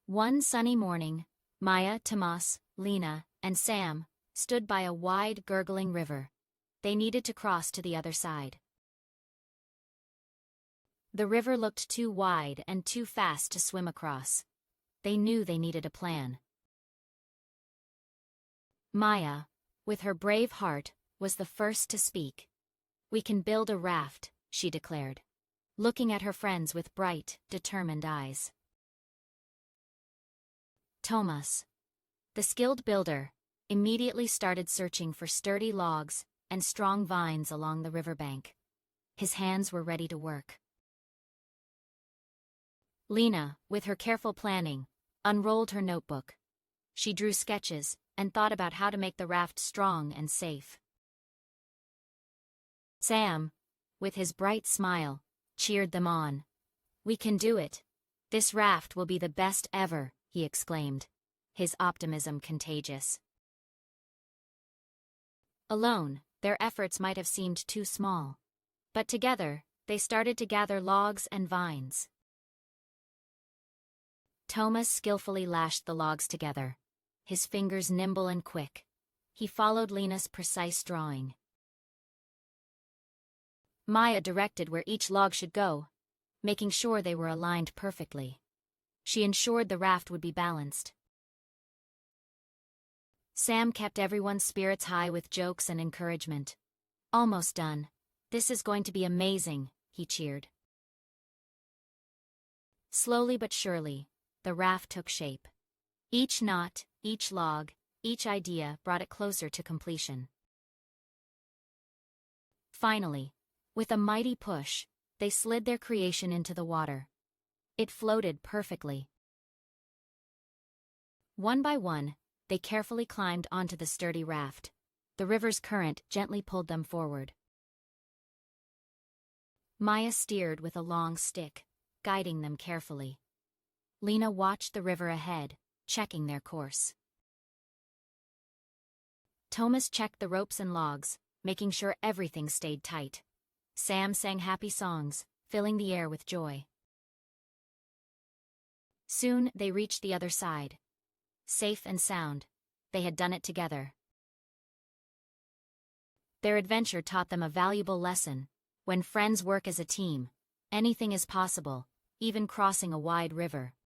One sunny morning, Maya, Tomas, Lena, and Sam stood by a wide, gurgling river. They needed to cross to the other side. The river looked too wide and too fast to swim across. They knew they needed a plan. Maya, with her brave heart, was the first to speak. "We can build a raft," she declared, looking at her friends with bright, determined eyes. Thomas, the skilled builder, immediately started searching for sturdy logs and strong vines along the riverbank. His hands were ready to work. Lena, with her careful planning, unrolled her notebook. She drew sketches and thought about how to make the raft strong and safe. Sam, with his bright smile, cheered them on. "We can do it. This raft will be the best ever," he exclaimed, his optimism contagious. Alone, their efforts might have seemed too small. But together, they started to gather logs and vines. Thomas skillfully lashed the logs together, his fingers nimble and quick. He followed Lena's precise drawing. Maya directed where each log should go, making sure they were aligned perfectly. She ensured the raft would be balanced. Sam kept everyone's spirits high with jokes and encouragement. "Almost done. This is going to be amazing," he cheered. Slowly but surely, the raft took shape. Each knot, each log, each idea brought it closer to completion. Finally, with a mighty push, they slid their creation into the water. It floated perfectly. One by one, they carefully climbed onto the sturdy raft. The river's current gently pulled them forward. Maya steered with a long stick, guiding them carefully. Lena watched the river ahead, checking their course. Thomas checked the ropes and logs, making sure everything stayed tight. Sam sang happy songs, filling the air with joy. Soon they reached the other side. Safe and sound, they had done it together. Their adventure taught them a valuable lesson. When friends work as a team, anything is possible, even crossing a wide river.